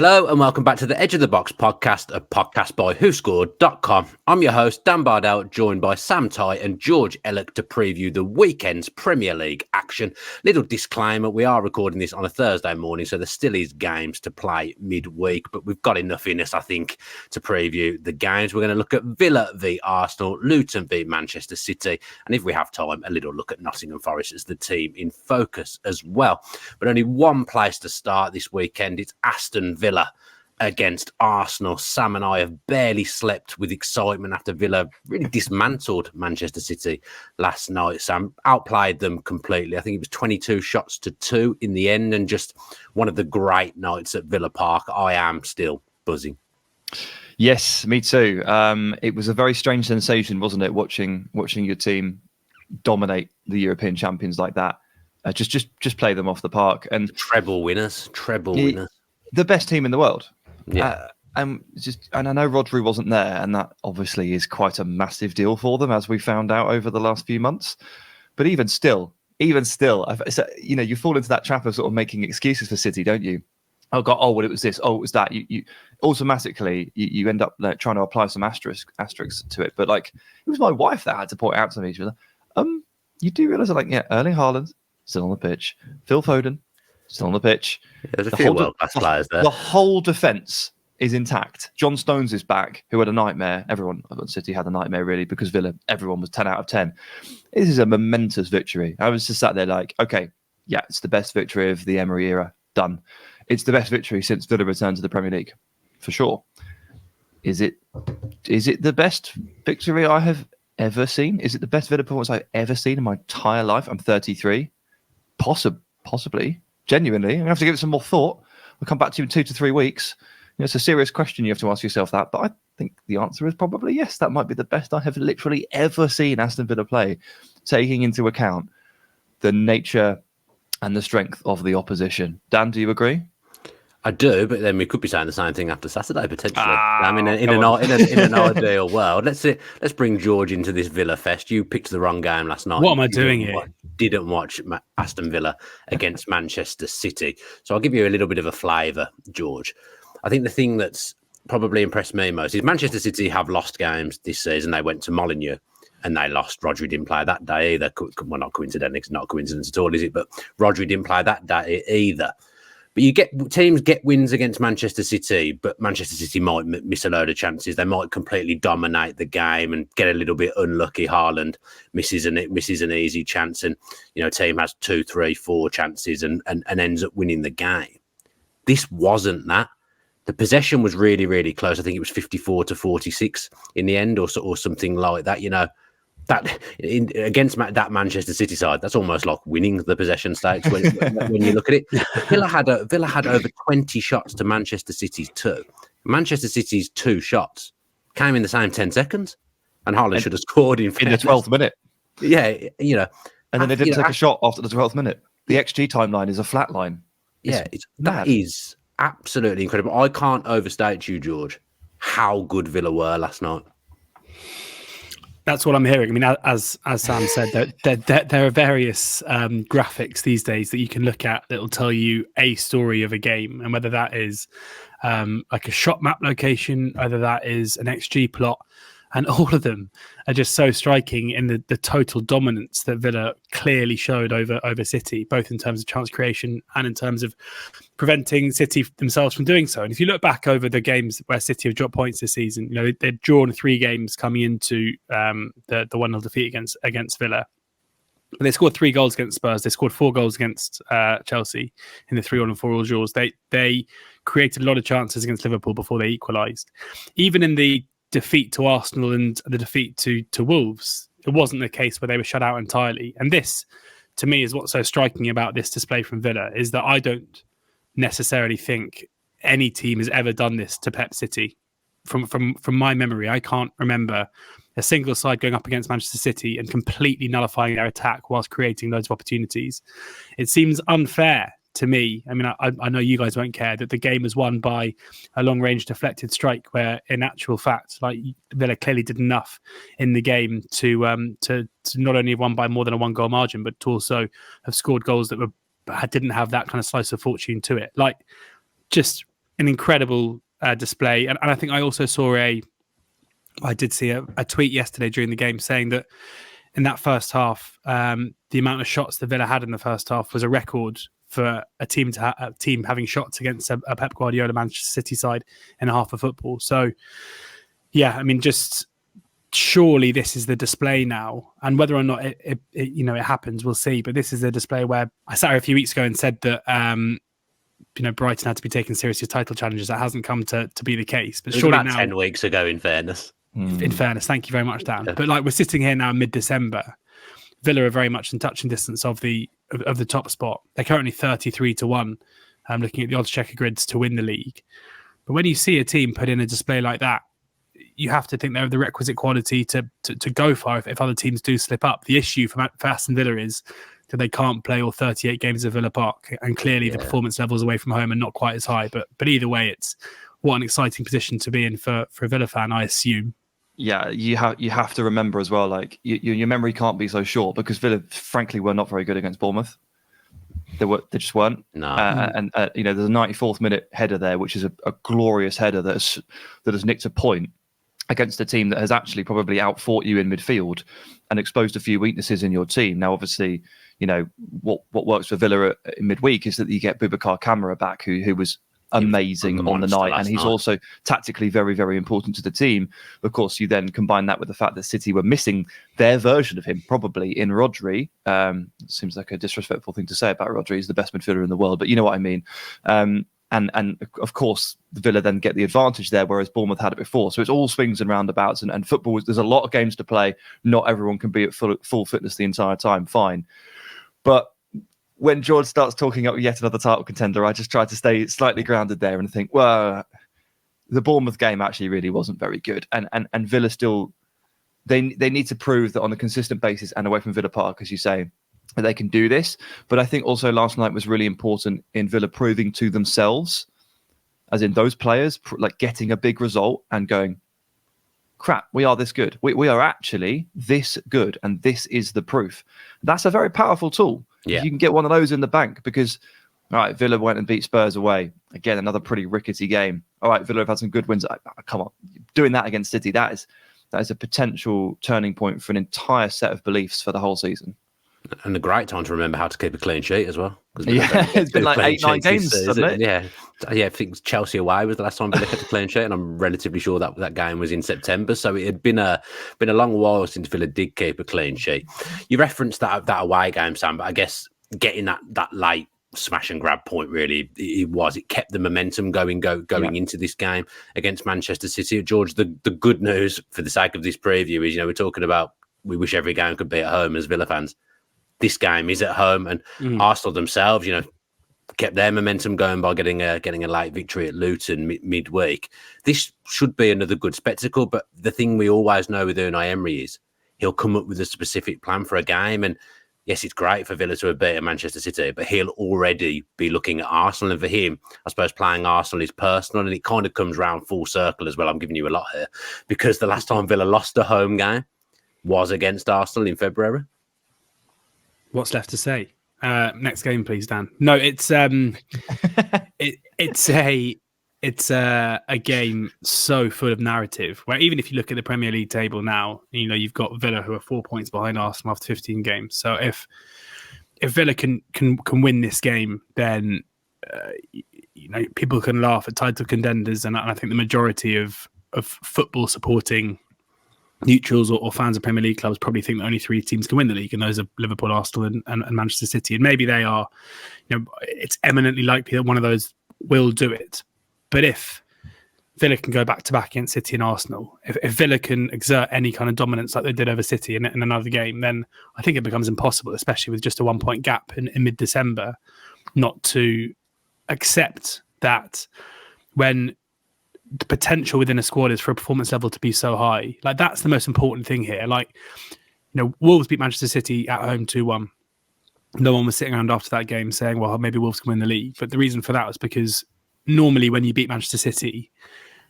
Hello and welcome back to the Edge of the Box podcast, a podcast by WhoScored.com. I'm your host, Dan Bardell, joined by Sam Tighe and George Elek to preview the weekend's Premier League action. Little disclaimer, we are recording this on a Thursday morning, so there still is games to play midweek, but we've got enough in us, I think, to preview the games. We're going to look at Villa v Arsenal, Luton v Manchester City, and if we have time, a little look at Nottingham Forest as the team in focus as well. But only one place to start this weekend. It's Aston Villa against Arsenal. Sam and I have barely slept with excitement after Villa really dismantled Manchester City last night. Sam outplayed them completely. I think it was 22 shots to 2 in the end, and just one of the great nights at Villa Park. I am still buzzing. Yes, me too. It was a very strange sensation, wasn't it? Watching your team dominate the European champions like that. Just play them off the park, and treble winners. The best team in the world. Yeah. And I know Rodri wasn't there, and that obviously is quite a massive deal for them, as we found out over the last few months. But even still, you fall into that trap of sort of making excuses for City, don't you? Oh God! Oh, well, it was this. Oh, it was that. You automatically you end up trying to apply some asterisks to it. But like, it was my wife that had to point out to me. She was like, you do realise that, Erling Haaland still on the pitch, Phil Foden still on the pitch. Yeah, there's a few world-class players there. The whole defence is intact. John Stones is back, who had a nightmare. Everyone at City had a nightmare, really, because Villa, everyone was 10 out of 10. This is a momentous victory. I was just sat there like, okay, yeah, it's the best victory of the Emery era. Done. It's the best victory since Villa returned to the Premier League, for sure. Is it the best victory I have ever seen? Is it the best Villa performance I've ever seen in my entire life? I'm 33. Possibly. Genuinely, I'm going to have to give it some more thought. We'll come back to you in 2 to 3 weeks. It's a serious question. You have to ask yourself that. But I think the answer is probably yes. That might be the best I have literally ever seen Aston Villa play, taking into account the nature and the strength of the opposition. Dan, do you agree? I do, but then we could be saying the same thing after Saturday, potentially. In an ideal world. Let's bring George into this Villa fest. You picked the wrong game last night. What am I doing here? Didn't watch Aston Villa against Manchester City. So I'll give you a little bit of a flavour, George. I think the thing that's probably impressed me most is Manchester City have lost games this season. They went to Molineux and they lost. Rodri didn't play that day either. Well, not coincidentally, it's not a coincidence at all, is it? But Rodri didn't play that day either. But teams get wins against Manchester City, but Manchester City might miss a load of chances. They might completely dominate the game and get a little bit unlucky. Haaland misses an easy chance, and team has 2, 3, 4 chances and ends up winning the game. This wasn't that. The possession was really, really close. I think it was 54 to 46 in the end, or something like that. That against that Manchester City side, that's almost like winning the possession stakes when you look at it. Villa had over 20 shots to Manchester City's 2. Manchester City's 2 shots came in the same 10 seconds, and Haaland should have scored in the 12th minute. Yeah, and then they didn't take a shot after the 12th minute. The XG timeline is a flat line. That is absolutely incredible. I can't overstate you, George, how good Villa were last night. That's what I'm hearing. I mean, as Sam said, there are various graphics these days that you can look at that will tell you a story of a game, and whether that is like a shot map location, whether that is an XG plot, and all of them are just so striking in the total dominance that Villa clearly showed over City, both in terms of chance creation and in terms of preventing City themselves from doing so. And if you look back over the games where City have dropped points this season, they'd drawn 3 games coming into the 1-0 defeat against Villa. They scored 3 goals against Spurs. They scored 4 goals against Chelsea in the 3-1 and 4-all draws. They created a lot of chances against Liverpool before they equalised. Even in the defeat to Arsenal and the defeat to Wolves, it wasn't the case where they were shut out entirely. And this, to me, is what's so striking about this display from Villa, is that I don't necessarily think any team has ever done this to Pep City. From my memory, I can't remember a single side going up against Manchester City and completely nullifying their attack whilst creating loads of opportunities. It seems unfair to me. I mean, I know you guys won't care that the game was won by a long-range deflected strike, where in actual fact, like, Villa clearly did enough in the game to not only have won by more than a 1-goal margin, but to also have scored goals that didn't have that kind of slice of fortune to it. Like, just an incredible display. And I think I also saw I did see a tweet yesterday during the game saying that in that first half, the amount of shots the Villa had in the first half was a record for a team having shots against a Pep Guardiola Manchester City side in a half of football. So, yeah, I mean, just surely this is the display now, and whether or not it happens, we'll see. But this is a display where I sat here a few weeks ago and said that Brighton had to be taken seriously as title challengers. That hasn't come to be the case. But surely about now, 10 weeks ago, in fairness. In fairness, thank you very much, Dan. But like, we're sitting here now mid-December. Villa are very much in touching distance of the top spot. They're currently 33-1. Looking at the odds checker grids to win the league. But when you see a team put in a display like that, you have to think they have the requisite quality to go far if other teams do slip up. The issue for Aston Villa is that they can't play all 38 games at Villa Park, and clearly the performance levels away from home are not quite as high. But either way, it's what an exciting position to be in for a Villa fan, I assume. Yeah, you have to remember as well, like your memory can't be so short, because Villa, frankly, were not very good against Bournemouth. They just weren't. No. And there's a 94th minute header there, which is a glorious header that has nicked a point against a team that has actually probably outfought you in midfield and exposed a few weaknesses in your team. Now, obviously, what works for Villa in midweek is that you get Boubacar Kamara back, who was amazing on the night, and he's also tactically very, very important to the team. Of course, you then combine that with the fact that City were missing their version of him, probably in Rodri. Seems like a disrespectful thing to say about Rodri. He's the best midfielder in the world, but you know what I mean. And of course, the Villa then get the advantage there, whereas Bournemouth had it before. So it's all swings and roundabouts, and football, there's a lot of games to play. Not everyone can be at full fitness the entire time. Fine. But when George starts talking up yet another title contender, I just try to stay slightly grounded there and think, well, the Bournemouth game actually really wasn't very good. And Villa still, they need to prove that on a consistent basis and away from Villa Park, as you say, that they can do this. But I think also last night was really important in Villa proving to themselves, as in those players, like getting a big result and going, crap, we are this good. We are actually this good, and this is the proof. That's a very powerful tool. Yeah. You can get one of those in the bank, because, all right, Villa went and beat Spurs away. Again, another pretty rickety game. All right, Villa have had some good wins. Come on, doing that against City, that is a potential turning point for an entire set of beliefs for the whole season. And a great time to remember how to keep a clean sheet as well. Yeah, it's been like 8-9 games, hasn't it? Yeah, I think Chelsea away was the last time Villa kept a clean sheet, and I'm relatively sure that game was in September. So it had been a long while since Villa did keep a clean sheet. You referenced that away game, Sam, but I guess getting that late smash and grab point, really, it kept the momentum going into this game against Manchester City. George, the good news for the sake of this preview is, we're talking about, we wish every game could be at home as Villa fans. This game is at home, and Arsenal themselves, kept their momentum going by getting a late victory at Luton midweek. This should be another good spectacle, but the thing we always know with Unai Emery is he'll come up with a specific plan for a game. And yes, it's great for Villa to have beaten Manchester City, but he'll already be looking at Arsenal. And for him, I suppose playing Arsenal is personal, and it kind of comes round full circle as well. I'm giving you a lot here, because the last time Villa lost a home game was against Arsenal in February. What's left to say? Next game, please, Dan. No, it's it's a game so full of narrative, where even if you look at the Premier League table now, you've got Villa, who are 4 points behind Arsenal after 15 games. So if Villa can win this game, then people can laugh at title contenders, and I think the majority of football supporting neutrals or fans of Premier League clubs probably think that only three teams can win the league, and those are Liverpool, Arsenal, and Manchester City. And maybe they are, it's eminently likely that one of those will do it. But if Villa can go back to back against City and Arsenal, if Villa can exert any kind of dominance like they did over City in another game, then I think it becomes impossible, especially with just a 1 point gap in mid-December, not to accept that when the potential within a squad is for a performance level to be so high. Like, that's the most important thing here. Like, Wolves beat Manchester City at home 2-1. No one was sitting around after that game saying, well, maybe Wolves can win the league. But the reason for that was because normally when you beat Manchester City,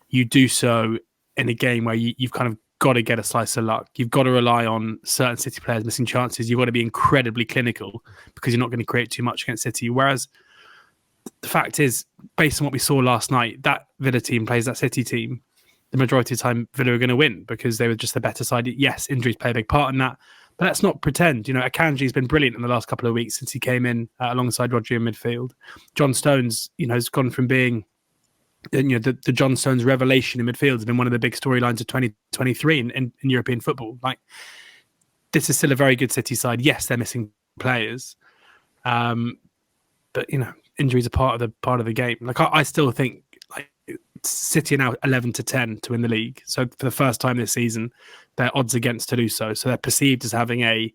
you do so in a game where you've kind of got to get a slice of luck. You've got to rely on certain City players missing chances. You've got to be incredibly clinical because you're not going to create too much against City. Whereas the fact is, based on what we saw last night, that Villa team plays that City team. The majority of the time, Villa are going to win because they were just the better side. Yes, injuries play a big part in that, but let's not pretend. Akanji's been brilliant in the last couple of weeks since he came in alongside Rodri in midfield. John Stones, has gone from being the John Stones revelation in midfield has been one of the big storylines of 2023 in European football. Like, this is still a very good City side. Yes, they're missing players, but injuries are part of the game. Like, I still think City are now 11-10 to win the league. So for the first time this season, their odds against to do so. So they're perceived as having a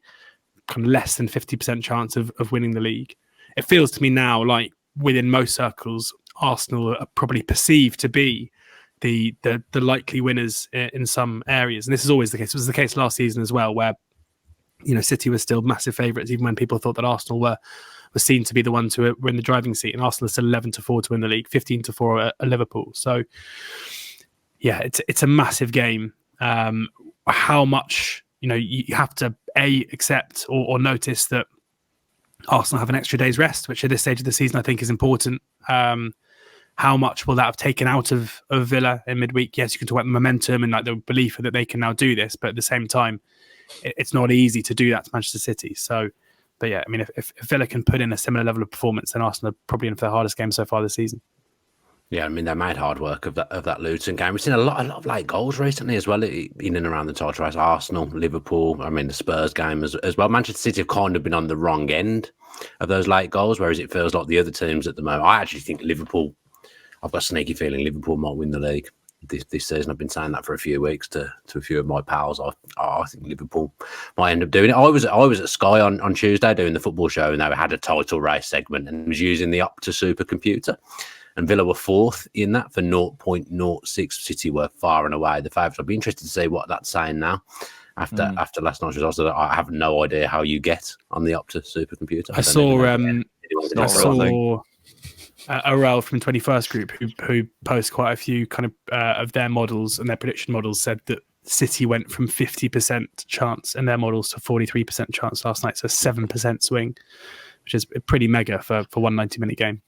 kind of less than 50% chance of winning the league. It feels to me now like within most circles, Arsenal are probably perceived to be the likely winners in some areas. And this is always the case. It was the case last season as well, where City were still massive favourites, even when people thought that Arsenal were seen to be the ones who were in the driving seat. And Arsenal are still 11-4 to win the league, 15-4 at Liverpool. So, yeah, it's a massive game. How much you have to accept or notice that Arsenal have an extra day's rest, which at this stage of the season I think is important. How much will that have taken out of Villa in midweek? Yes, you can talk about the momentum and like the belief that they can now do this, but at the same time, it's not easy to do that to Manchester City. So, but yeah, I mean, if Villa can put in a similar level of performance, then Arsenal are probably in for the hardest game so far this season. Yeah, I mean, they made hard work of that Luton game. We've seen a lot of late goals recently as well in and around the title race. Arsenal, Liverpool, I mean, the Spurs game as well. Manchester City have kind of been on the wrong end of those late goals, whereas it feels like the other teams at the moment. I actually think Liverpool, I've got a sneaky feeling Liverpool might win the league this season. I've been saying that for a few weeks to a few of my pals. I think Liverpool might end up doing it. I was at Sky on Tuesday doing the football show, and they had a title race segment and was using the Opta supercomputer. And Villa were fourth in that for 0.06. City were far and away the favourites. I'd be interested to see what that's saying now after last night's results. I have no idea how you get on the Opta supercomputer. I saw Orel from 21st Group who posts quite a few kind of their models, and their prediction models said that City went from 50% chance in their models to 43% chance last night. So 7% swing, which is pretty mega for one 90-minute game.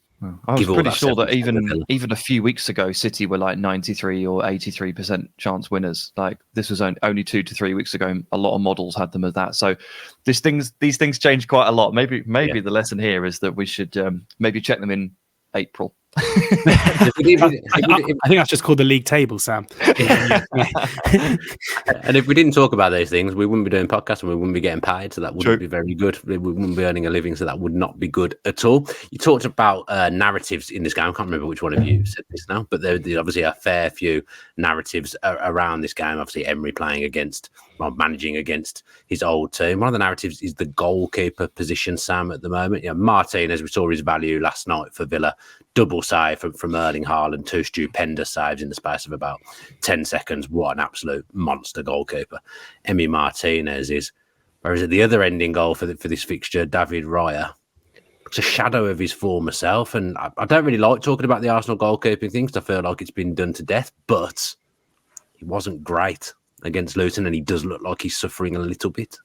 I was pretty sure that even a few weeks ago, City were like 93 or 83% chance winners. Like, this was only 2 to 3 weeks ago. A lot of models had them as that. So these things change quite a lot. Maybe the lesson here is that we should maybe check them in April. I think that's just called the league table, Sam. And if we didn't talk about those things, we wouldn't be doing podcasts and we wouldn't be getting paid, so that wouldn't be very good. We wouldn't be earning a living, so that would not be good at all. You talked about narratives in this game. I can't remember which one of you said this now, but there's obviously a fair few narratives around this game. Obviously, Emery managing against his old team. One of the narratives is the goalkeeper position, Sam, at the moment. Martinez, we saw his value last night for Villa. Double save from Erling Haaland, 2 stupendous saves in the space of about 10 seconds. What an absolute monster goalkeeper Emi Martinez is. Whereas at the other ending goal for this fixture, David Raya, it's a shadow of his former self. And I don't really like talking about the Arsenal goalkeeping thing because I feel like it's been done to death, but he wasn't great against Luton, and he does look like he's suffering a little bit.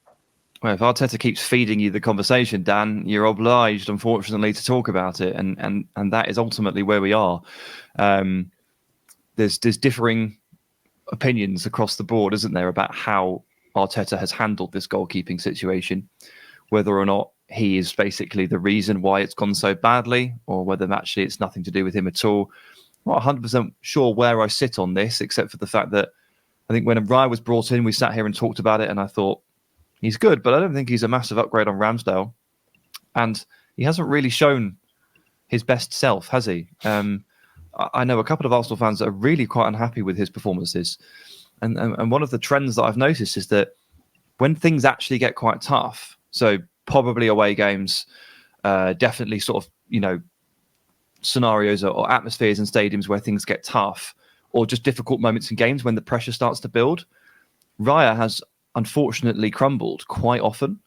Well, if Arteta keeps feeding you the conversation, Dan, you're obliged, unfortunately, to talk about it, and that is ultimately where we are. There's differing opinions across the board, isn't there, about how Arteta has handled this goalkeeping situation, whether or not he is basically the reason why it's gone so badly, or whether actually it's nothing to do with him at all. I'm not 100% sure where I sit on this, except for the fact that I think when Raya was brought in, we sat here and talked about it, and I thought, he's good, but I don't think he's a massive upgrade on Ramsdale. And he hasn't really shown his best self, has he? I know a couple of Arsenal fans that are really quite unhappy with his performances. And one of the trends that I've noticed is that when things actually get quite tough, so probably away games, definitely sort of, scenarios or atmospheres in stadiums where things get tough, or just difficult moments in games when the pressure starts to build, Raya has unfortunately crumbled quite often.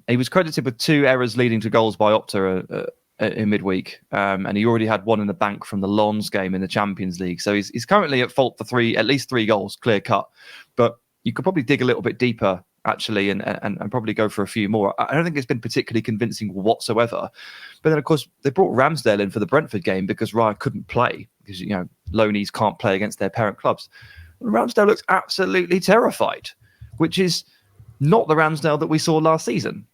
He was credited with 2 errors leading to goals by Opta in midweek, and he already had one in the bank from the Lens game in the Champions League. So he's currently at fault for at least 3 goals, clear cut. But you could probably dig a little bit deeper actually, and probably go for a few more. I don't think it's been particularly convincing whatsoever. But then, of course, they brought Ramsdale in for the Brentford game because Raya couldn't play because, you know, loanees can't play against their parent clubs. Ramsdale looks absolutely terrified, which is not the Ramsdale that we saw last season.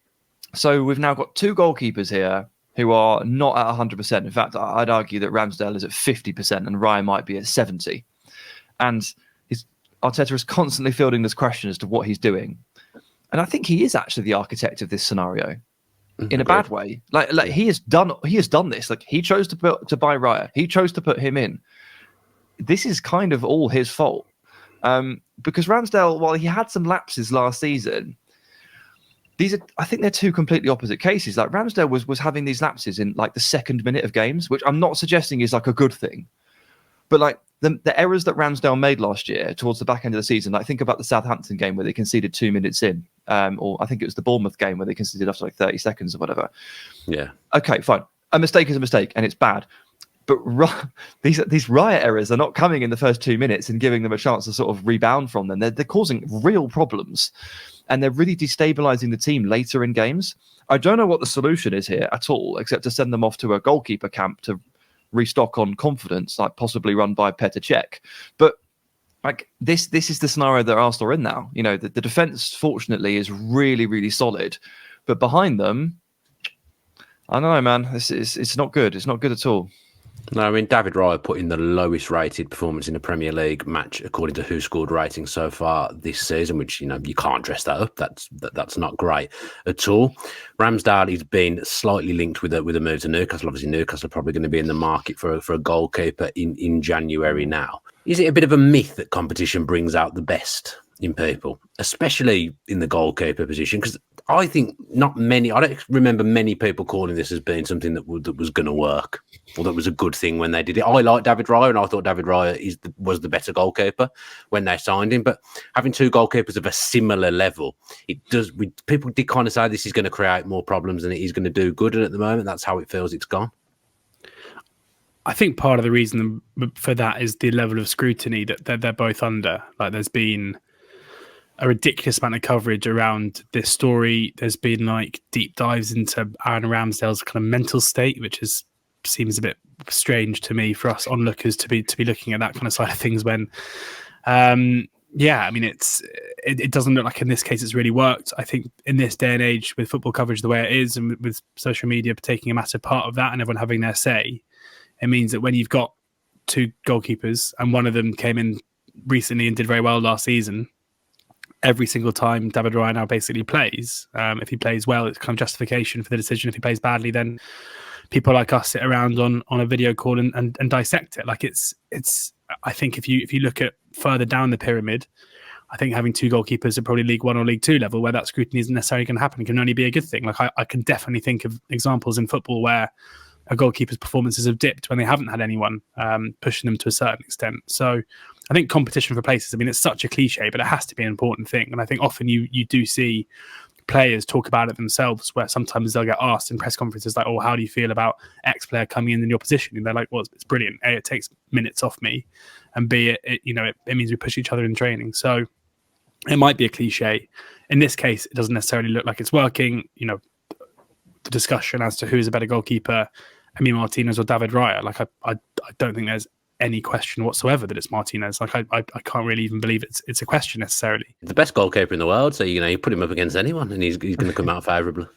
So we've now got 2 goalkeepers here who are not at 100%. In fact, I'd argue that Ramsdale is at 50% and Raya might be at 70%. And Arteta is constantly fielding this question as to what he's doing. And I think he is actually the architect of this scenario in a bad way. Like he has done this. Like, he chose to buy Raya. He chose to put him in. This is kind of all his fault. Because Ramsdale, while he had some lapses last season, I think they're 2 completely opposite cases. Like, Ramsdale was having these lapses in like the second minute of games, which I'm not suggesting is like a good thing. But like the errors that Ramsdale made last year towards the back end of the season, like think about the Southampton game where they conceded 2 minutes in, or I think it was the Bournemouth game where they conceded after like 30 seconds or whatever. Yeah. Okay, fine. A mistake is a mistake and it's bad. But these Raya errors are not coming in the first 2 minutes and giving them a chance to sort of rebound from them. They're causing real problems, and they're really destabilising the team later in games. I don't know what the solution is here at all, except to send them off to a goalkeeper camp to restock on confidence, like possibly run by Petr Cech. But like this is the scenario that Arsenal are in now. You know, the defence, fortunately, is really, really solid. But behind them, I don't know, man. It's not good. It's not good at all. No, I mean, David Raya put in the lowest rated performance in a Premier League match according to WhoScored rating so far this season, which, you know, you can't dress that up. That's not great at all. Ramsdale has been slightly linked with a move to Newcastle. Obviously, Newcastle are probably going to be in the market for a goalkeeper in January now. Is it a bit of a myth that competition brings out the best in people, especially in the goalkeeper position? Because I think I don't remember many people calling this as being something that was going to work or that was a good thing when they did it. I like David Raya, and I thought David Raya was the better goalkeeper when they signed him. But having 2 goalkeepers of a similar level, people did kind of say this is going to create more problems than it is going to do good. And at the moment, that's how it feels it's gone. I think part of the reason for that is the level of scrutiny that they're both under. Like, there's been a ridiculous amount of coverage around this story. There's been like deep dives into Aaron Ramsdale's kind of mental state, which seems a bit strange to me for us onlookers to be looking at that kind of side of things when, I mean, it doesn't look like in this case it's really worked. I think in this day and age with football coverage the way it is, and with social media taking a massive part of that and everyone having their say, it means that when you've got 2 goalkeepers and one of them came in recently and did very well last season, every single time David Raya now basically plays, if he plays well, it's kind of justification for the decision. If he plays badly, then people like us sit around on a video call and dissect it. Like it's. I think if you look at further down the pyramid, I think having 2 goalkeepers at probably League One or League Two level, where that scrutiny isn't necessarily going to happen, can only be a good thing. Like I can definitely think of examples in football where a goalkeeper's performances have dipped when they haven't had anyone pushing them to a certain extent. So I think competition for places, I mean, it's such a cliche, but it has to be an important thing. And I think often you do see players talk about it themselves, where sometimes they'll get asked in press conferences like, oh, how do you feel about X player coming in your position? And they're like, well, it's brilliant. A, it takes minutes off me, and B, it means we push each other in training. So it might be a cliche. In this case, it doesn't necessarily look like it's working. You know, the discussion as to who is a better goalkeeper, Emi Martinez or David Raya, like I don't think there's any question whatsoever that it's Martinez. Like I can't really even believe it's a question necessarily. The best goalkeeper in the world, so you put him up against anyone and he's going to come out favourably.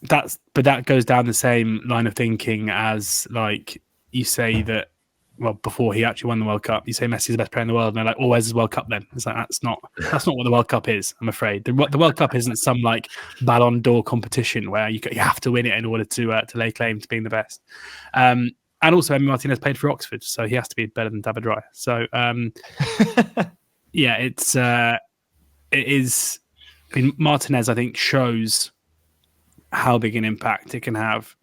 But that goes down the same line of thinking as, like, you say that, well, before he actually won the World Cup, you say Messi's the best player in the world, and they're like, where's his World Cup then? It's like, that's not what the World Cup is, I'm afraid. The World Cup isn't some like Ballon d'Or competition where you have to win it in order to lay claim to being the best. And also, Emi Martinez played for Oxford, so he has to be better than David Raya. So, yeah, it is. I mean, Martinez, I think, shows how big an impact it can have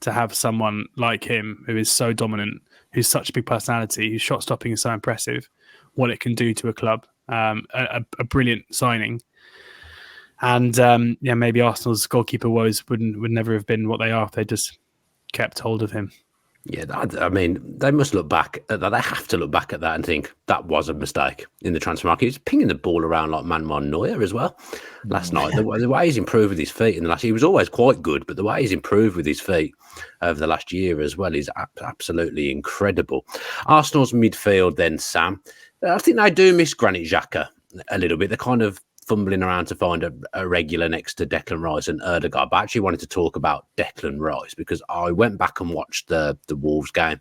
to have someone like him who is so dominant, who's such a big personality, whose shot stopping is so impressive, what it can do to a club. A brilliant signing. And maybe Arsenal's goalkeeper woes would never have been what they are if they just kept hold of him. Yeah, I mean, they must look back at that. They have to look back at that and think that was a mistake in the transfer market. He's pinging the ball around like Manuel Neuer as well last night. The way he's improved with his feet in the last year, he was always quite good, but the way he's improved with his feet over the last year as well is absolutely incredible. Arsenal's midfield then, Sam. I think they do miss Granit Xhaka a little bit. They're kind of fumbling around to find a regular next to Declan Rice and Erdegaard. But I actually wanted to talk about Declan Rice because I went back and watched the Wolves game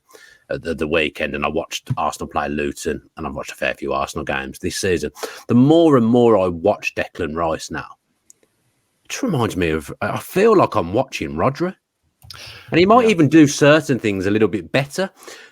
at the weekend, and I watched Arsenal play Luton, and I've watched a fair few Arsenal games this season. The more and more I watch Declan Rice now, it just reminds me of, I feel like I'm watching Rodri. And he might even do certain things a little bit better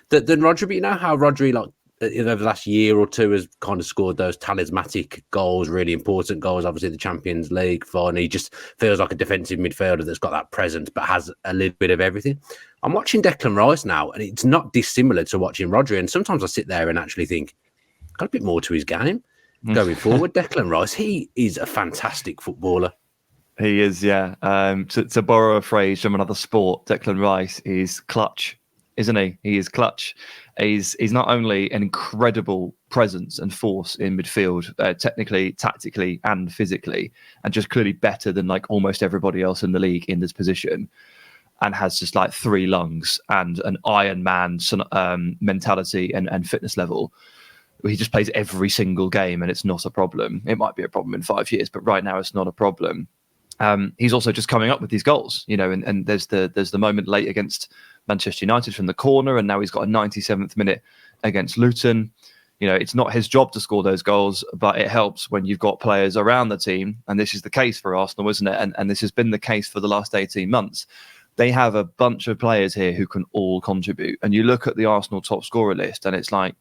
than Rodri. But you know how Rodri, like, over the last year or two, has kind of scored those talismanic goals, really important goals, obviously the Champions League final. He just feels like a defensive midfielder that's got that presence but has a little bit of everything. I'm watching Declan Rice now, and it's not dissimilar to watching Rodri. And sometimes I sit there and actually think, got a bit more to his game going forward. Declan Rice, he is a fantastic footballer. He is, yeah. To borrow a phrase from another sport, Declan Rice is clutch, isn't he? He is clutch. He's not only an incredible presence and force in midfield, technically, tactically, and physically, and just clearly better than like almost everybody else in the league in this position, and has just like 3 lungs and an Iron Man mentality and fitness level. He just plays every single game, and it's not a problem. It might be a problem in 5 years, but right now it's not a problem. He's also just coming up with these goals, you know, and there's the moment late against Manchester United from the corner, and now he's got a 97th minute against Luton. You know, it's not his job to score those goals, but it helps when you've got players around the team, and this is the case for Arsenal, isn't it? And this has been the case for the last 18 months. They have a bunch of players here who can all contribute. And you look at the Arsenal top scorer list, and it's like,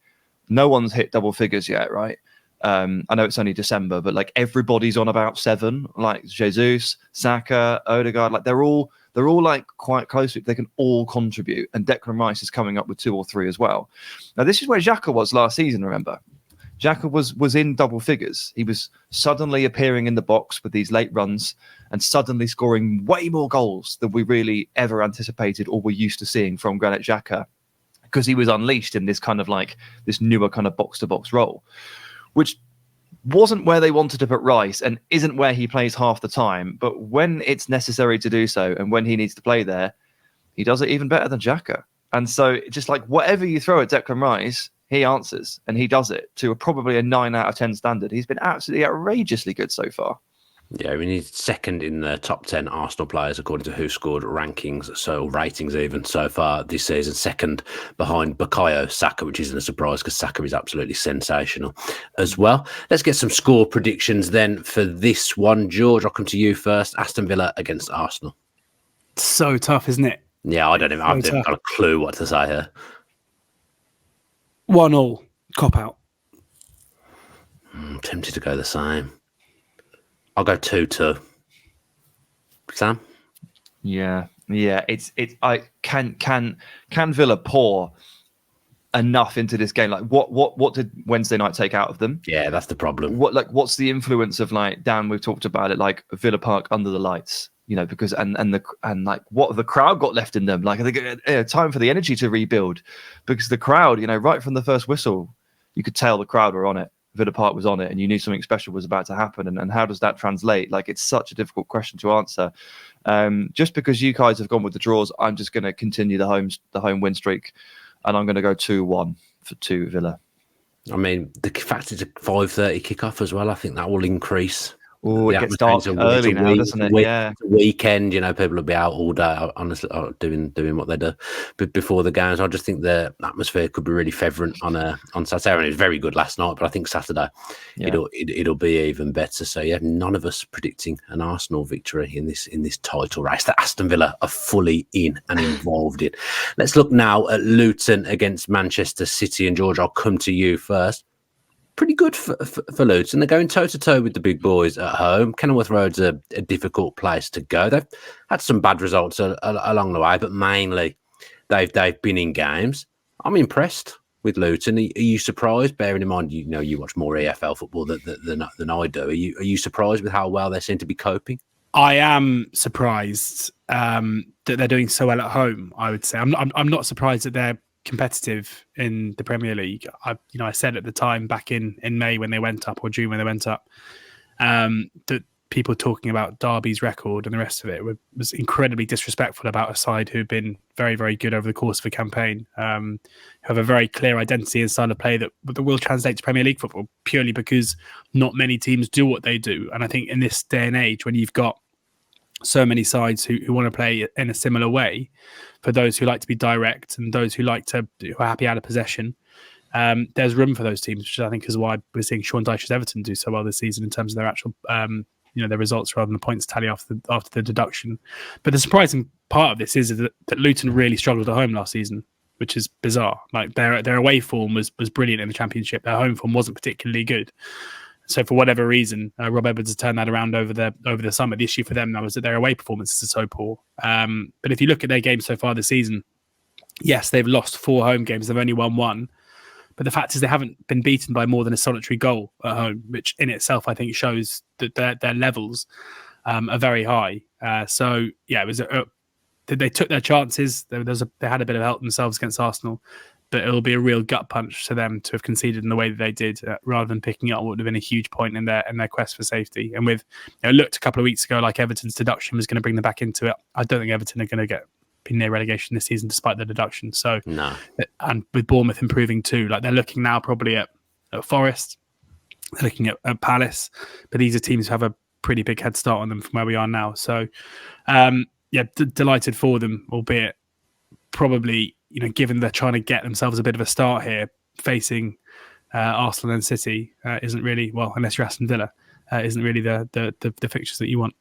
no one's hit double figures yet, right? I know it's only December, but like everybody's on about 7, like Jesus, Saka, Odegaard, like they're all like quite close. They can all contribute, and Declan Rice is coming up with 2 or 3 as well. Now, this is where Xhaka was last season. Remember, Xhaka was in double figures. He was suddenly appearing in the box with these late runs and suddenly scoring way more goals than we really ever anticipated or were used to seeing from Granit Xhaka, because he was unleashed in this kind of like this newer kind of box to box role, which wasn't where they wanted to put Rice and isn't where he plays half the time. But when it's necessary to do so and when he needs to play there, he does it even better than Xhaka. And so just like whatever you throw at Declan Rice, he answers, and he does it to probably a 9 out of 10 standard. He's been absolutely outrageously good so far. Yeah, I mean, he's second in the top 10 Arsenal players according to WhoScored rankings, so ratings even so far this season. Second behind Bukayo Saka, which isn't a surprise because Saka is absolutely sensational as well. Let's get some score predictions then for this one. George, I'll come to you first. Aston Villa against Arsenal. So tough, isn't it? Yeah, I don't even. I've got a clue what to say here. 1-1, cop out. I'm tempted to go the same. I'll go 2-2. Sam? Yeah. I can Villa pour enough into this game? Like what did Wednesday night take out of them? Yeah, that's the problem. What's the influence of, like, Dan, we've talked about it, like Villa Park under the lights, you know, because and like what the crowd got left in them. Like, I think time for the energy to rebuild, because the crowd, you know, right from the first whistle, you could tell the crowd were on it. Villa Park was on it, and you knew something special was about to happen. And how does that translate? Like, it's such a difficult question to answer. Just because you guys have gone with the draws, I'm just going to continue the home win streak, and I'm going to go 2-1 for 2 Villa. I mean, the fact it's a 5:30 kickoff as well, I think that will increase. Oh, it gets dark early now, doesn't it? Yeah. It's a weekend, you know, people will be out all day, honestly, doing what they do before the games. I just think the atmosphere could be really favourite on Saturday. And it was very good last night, but I think Saturday it'll be even better. So yeah, none of us predicting an Arsenal victory in this title race that Aston Villa are fully in and involved in. Let's look now at Luton against Manchester City. And George, I'll come to you first. Pretty good for Luton. They're going toe-to-toe with the big boys at home. Kenilworth Road's a difficult place to go. They've had some bad results along the way, but mainly they've been in games. I'm impressed with Luton. Are you surprised, bearing in mind, you watch more EFL football than I do? Are you surprised with how well they seem to be coping? I am surprised that they're doing so well at home. I would say I'm not surprised that they're competitive in the Premier League. I said at the time back in May when they went up, or June when they went up, that people talking about Derby's record and the rest of it was incredibly disrespectful about a side who've been very, very good over the course of a campaign, who have a very clear identity and style of play that will translate to Premier League football, purely because not many teams do what they do. And I think in this day and age, when you've got so many sides who want to play in a similar way, for those who like to be direct and those who are happy out of possession, there's room for those teams, which I think is why we're seeing Sean Dyche's Everton do so well this season in terms of their actual their results rather than the points tally after the deduction. But the surprising part of this is that Luton really struggled at home last season, which is bizarre. Like their away form was brilliant in the Championship. Their home form wasn't particularly good. So for whatever reason, Rob Edwards has turned that around over the summer. The issue for them now is that their away performances are so poor. But if you look at their games so far this season, yes, they've lost 4 home games. They've only won 1. But the fact is they haven't been beaten by more than a solitary goal at home, which in itself, I think, shows that their levels are very high. It was they took their chances. They had a bit of help themselves against Arsenal, but it'll be a real gut punch to them to have conceded in the way that they did, rather than picking up what would have been a huge point in their quest for safety. And with looked a couple of weeks ago like Everton's deduction was going to bring them back into it. I don't think Everton are going to be near relegation this season despite the deduction. So no. And with Bournemouth improving too, like they're looking now probably at Forest, they're looking at Palace, but these are teams who have a pretty big head start on them from where we are now. So delighted for them, albeit probably given they're trying to get themselves a bit of a start here, facing Arsenal and City isn't really, well, unless you're Aston Villa, isn't really the fixtures that you want.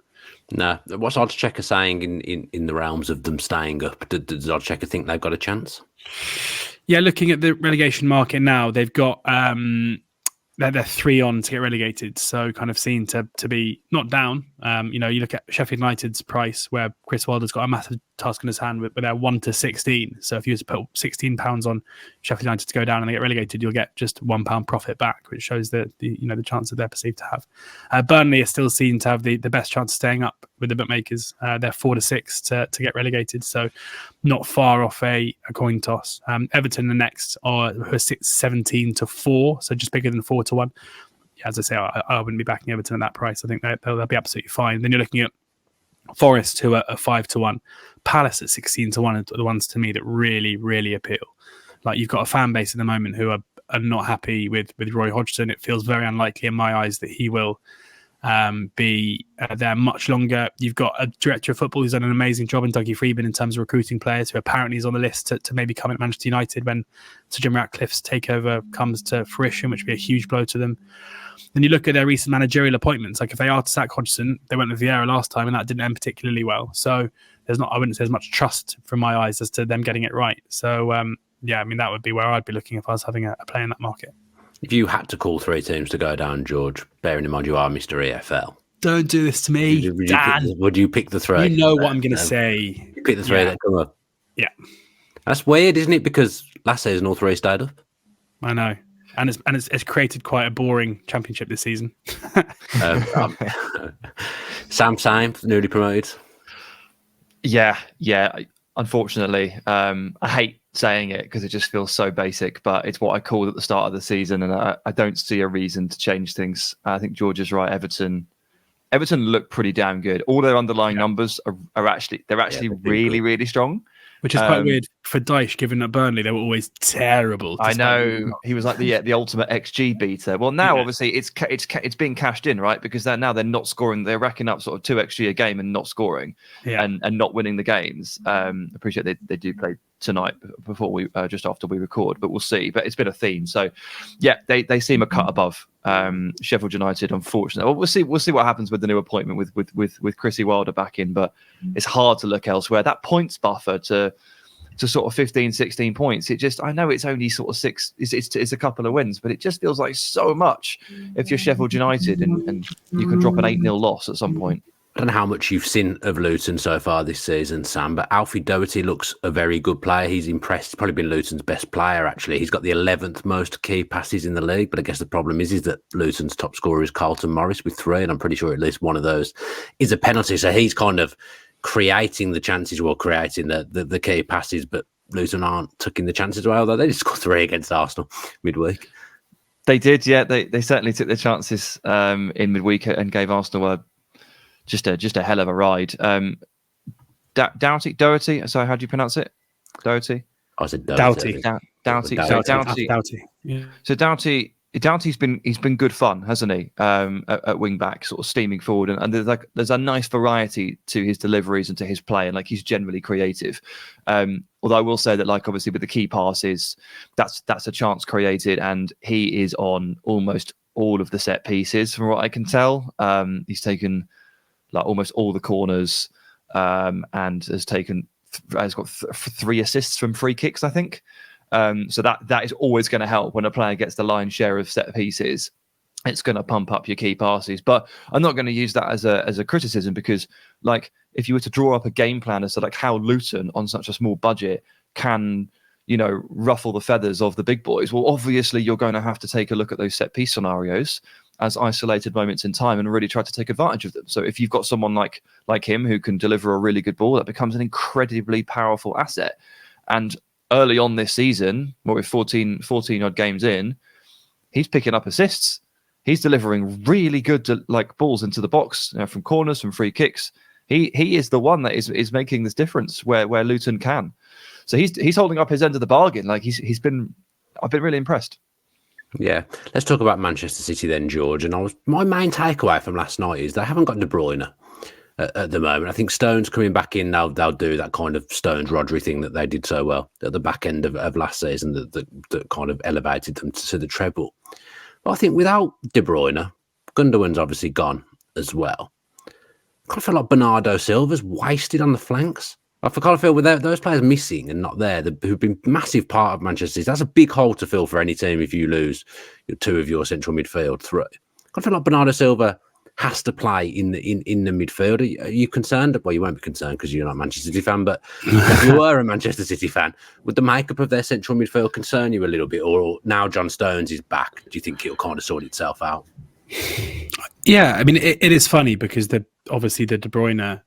No. What's Oddschecker saying in the realms of them staying up? Does Oddschecker think they've got a chance? Yeah, looking at the relegation market now, they've got they're 3 on to get relegated, so kind of seen to be not down. You look at Sheffield United's price, where Chris Wilder's got a massive task in his hand with their 1 to 16. So if you were to put £16 on Sheffield United to go down and they get relegated, you'll get just £1 profit back, which shows the chance that they're perceived to have. Burnley are still seen to have the best chance of staying up with the bookmakers. They're 4 to 6 to get relegated, so not far off a coin toss. Everton, the next, are 17 to 4, so just bigger than 4 to 1. Yeah, as I say, I wouldn't be backing Everton at that price. I think they'll be absolutely fine. Then you're looking at Forest, who are 5 to 1. Palace at 16 to 1 are the ones to me that really, really appeal. Like, you've got a fan base at the moment who are not happy with Roy Hodgson. It feels very unlikely in my eyes that he will be there much longer. You've got a director of football who's done an amazing job in Dougie Freeman in terms of recruiting players, who apparently is on the list to maybe come at Manchester United when Sir Jim Ratcliffe's takeover comes to fruition, which would be a huge blow to them. Then you look at their recent managerial appointments. Like, if they are to sack Hodgson, they went with Vieira last time and that didn't end particularly well. So I wouldn't say there's much trust from my eyes as to them getting it right. So that would be where I'd be looking if I was having a play in that market. If you had to call 3 teams to go down, George, bearing in mind you are Mr. EFL. Don't do this to me, Dan. Would you pick the 3? You know what I'm going to say. You pick the 3 that come up. Yeah. That's weird, isn't it? Because last season all 3 stayed up. I know. And it's created quite a boring championship this season. Sam, newly promoted. Yeah. Unfortunately, I hate saying it because it just feels so basic, but it's what I called at the start of the season, and I don't see a reason to change things. I think George is right. Everton look pretty damn good. All their underlying numbers are actually really, really strong. Which is quite weird for Dyche, given that Burnley, they were always terrible. I know. He was like the ultimate XG beater. Well, now obviously it's being cashed in, right? Because they're not scoring. They're racking up sort of 2 XG a game and not scoring and not winning the games. Appreciate they do play tonight before we just after we record, but we'll see. But it's been a theme. So they seem a cut above Sheffield United, unfortunately. Well, we'll see what happens with the new appointment with Chrissy Wilder back in, but it's hard to look elsewhere. That points buffer to sort of 15, 16 points. I know it's only sort of 6, it's a couple of wins, but it just feels like so much if you're Sheffield United and you can drop an 8-0 loss at some point. I don't know how much you've seen of Luton so far this season, Sam, but Alfie Doherty looks a very good player. He's impressed. He's probably been Luton's best player, actually. He's got the 11th most key passes in the league, but I guess the problem is that Luton's top scorer is Carlton Morris with 3, and I'm pretty sure at least one of those is a penalty. So he's kind of creating the chances, creating the key passes, but Luton aren't taking the chances away, although they just scored 3 against Arsenal midweek. They did, yeah. They certainly took their chances in midweek and gave Arsenal just a hell of a ride. Doherty. So how do you pronounce it? Doherty. I said Doughty. Doughty. Yeah. So Doughty's been good fun, hasn't he? At wing back, sort of steaming forward, and there's a nice variety to his deliveries and to his play, and he's generally creative. Although I will say that, obviously with the key passes, that's a chance created, and he is on almost all of the set pieces, from what I can tell. He's taken almost all the corners, and has got 3 assists from free kicks, I think. So that is always going to help when a player gets the lion's share of set pieces. It's going to pump up your key passes. But I'm not going to use that as a criticism, because if you were to draw up a game plan as to how Luton on such a small budget can ruffle the feathers of the big boys, well, obviously you're going to have to take a look at those set piece scenarios as isolated moments in time and really try to take advantage of them. So if you've got someone like him who can deliver a really good ball, that becomes an incredibly powerful asset. And early on this season, with 14 odd games in, he's picking up assists. He's delivering really good balls into the box, from corners, from free kicks. He is the one that is making this difference where Luton can. So he's holding up his end of the bargain. I've been really impressed. Yeah, let's talk about Manchester City then, George. And my main takeaway from last night is they haven't got De Bruyne at the moment. I think Stones coming back in, they'll do that kind of Stones-Rodri thing that they did so well at the back end of last season that kind of elevated them to the treble. But I think without De Bruyne, Gundogan's obviously gone as well. I kind of feel like Bernardo Silva's wasted on the flanks. I kind of feel with those players missing and not there, who've been a massive part of Manchester City. That's a big hole to fill for any team if you lose 2 of your central midfield through. I kind of feel like Bernardo Silva has to play in the midfield. Are you concerned? Well, you won't be concerned because you're not a Manchester City fan, but if you were a Manchester City fan, would the makeup of their central midfield concern you a little bit? Or now John Stones is back, do you think it'll kind of sort itself out? Yeah, I mean, it is funny because obviously the De Bruyne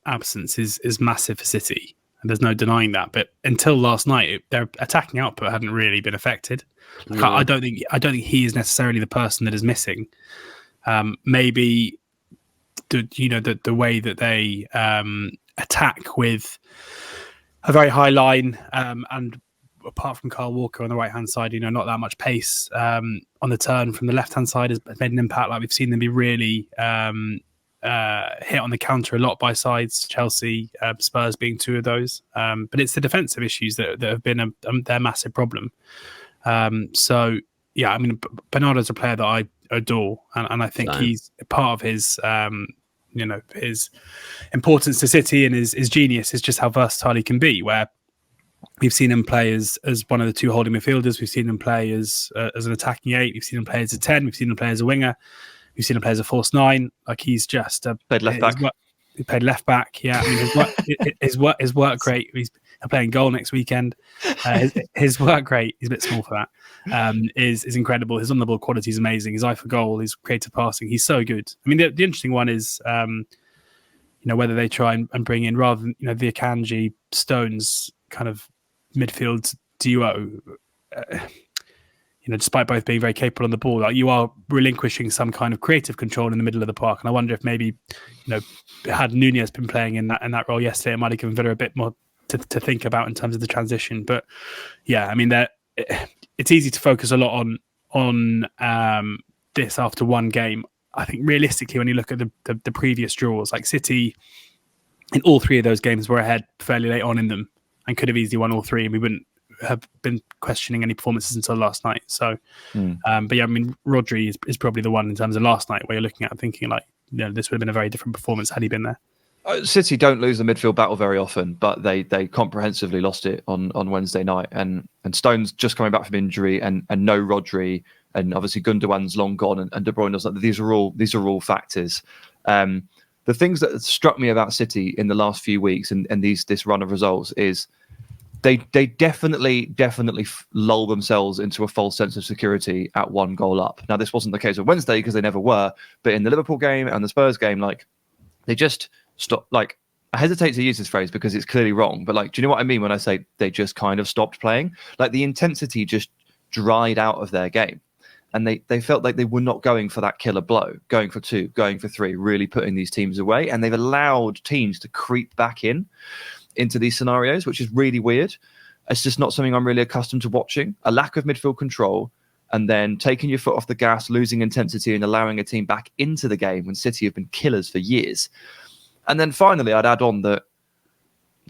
absence is massive for City, and there's no denying that. But until last night, their attacking output hadn't really been affected. I don't think he is necessarily the person that is missing. Maybe the way that they attack with a very high line, and apart from Kyle Walker on the right hand side, not that much pace on the turn from the left hand side has made an impact. We've seen them be really hit on the counter a lot by sides, Chelsea, Spurs being 2 of those. But it's the defensive issues that have been their massive problem. So yeah, I mean, Bernardo's a player that I adore, and I think he's part of his his importance to City and his genius is just how versatile he can be, where we've seen him play as one of the 2 holding midfielders, we've seen him play as an attacking 8, we've seen him play as a 10, we've seen him play as a winger, we've seen him play as a false 9. He's just played left back. He played left back. Yeah, I mean, his work rate. He's playing goal next weekend. His work rate, he's a bit small for that. Is incredible. His on the ball quality is amazing. His eye for goal, his creative passing, he's so good. I mean, the interesting one is whether they try and bring in, rather than the Akanji Stones kind of midfield duo. Despite both being very capable on the ball, you are relinquishing some kind of creative control in the middle of the park. And I wonder if maybe, had Nunez been playing in that role yesterday, it might have given Villa a bit more to think about in terms of the transition. But yeah, I mean, it's easy to focus a lot on this after one game. I think realistically, when you look at the previous draws, City, in all 3 of those games were ahead fairly late on in them and could have easily won all 3, and we wouldn't have been questioning any performances until last night. So, but yeah, I mean, Rodri is probably the one in terms of last night where you're looking at and thinking this would have been a very different performance had he been there. City don't lose the midfield battle very often, but they comprehensively lost it on Wednesday night. And Stone's just coming back from injury, and no Rodri, and obviously Gundogan's long gone, and De Bruyne's. These are all factors. the things that struck me about City in the last few weeks and this run of results is they definitely lull themselves into a false sense of security at 1 goal up. Now, this wasn't the case on Wednesday because they never were, but in the Liverpool game and the Spurs game, like, they just stopped. Like, I hesitate to use this phrase because it's clearly wrong, but like, do you know what I mean when I say they just kind of stopped playing? Like, the intensity just dried out of their game. And they felt like they were not going for that killer blow, going for 2, going for 3, really putting these teams away. And they've allowed teams to creep back into these scenarios, which is really weird. It's just not something I'm really accustomed to watching. A lack of midfield control and then taking your foot off the gas, losing intensity and allowing a team back into the game when City have been killers for years. And then finally, I'd add on that,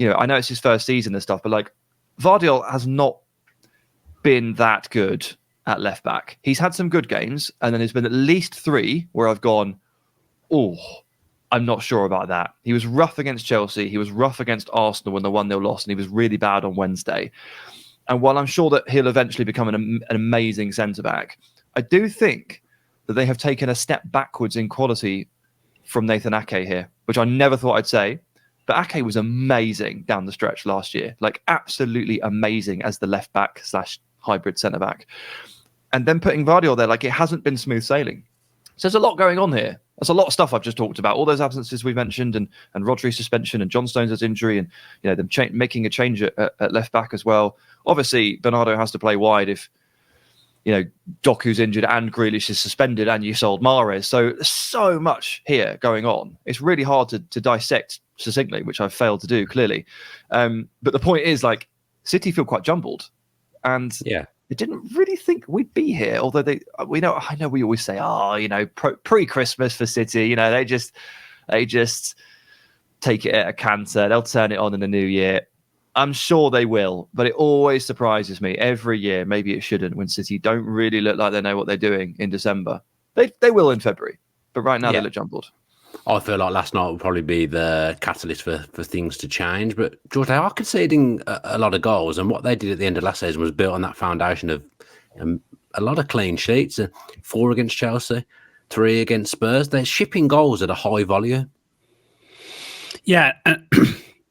I know it's his first season and stuff, but like Bardell has not been that good at left back. He's had some good games, and then there's been at least 3 where I've gone, oh, I'm not sure about that. He was rough against Chelsea. He was rough against Arsenal when the 1-0 loss, and he was really bad on Wednesday. And while I'm sure that he'll eventually become an amazing centre-back, I do think that they have taken a step backwards in quality from Nathan Ake here, which I never thought I'd say. But Ake was amazing down the stretch last year, like absolutely amazing as the left back / hybrid centre-back. And then putting Bardell there, like, it hasn't been smooth sailing. So there's a lot going on here. There's a lot of stuff I've just talked about. All those absences we mentioned, and Rodri's suspension, and John Stones' injury, and them making a change at left back as well. Obviously, Bernardo has to play wide if Doku's injured and Grealish is suspended, and you sold Mahrez. So there's so much here going on. It's really hard to dissect succinctly, which I've failed to do clearly. But the point is, like, City feel quite jumbled, and they didn't really think we'd be here. Although I know we always say, pre-Christmas for City, they just take it at a canter. They'll turn it on in the new year. I'm sure they will, but it always surprises me every year. Maybe it shouldn't, when City don't really look like they know what they're doing in December. They will in February, but right now they look jumbled. I feel like last night will probably be the catalyst for things to change. But George, they are conceding a lot of goals, and what they did at the end of last season was built on that foundation of a lot of clean sheets. 4 against Chelsea, 3 against Spurs. They're shipping goals at a high volume. Yeah,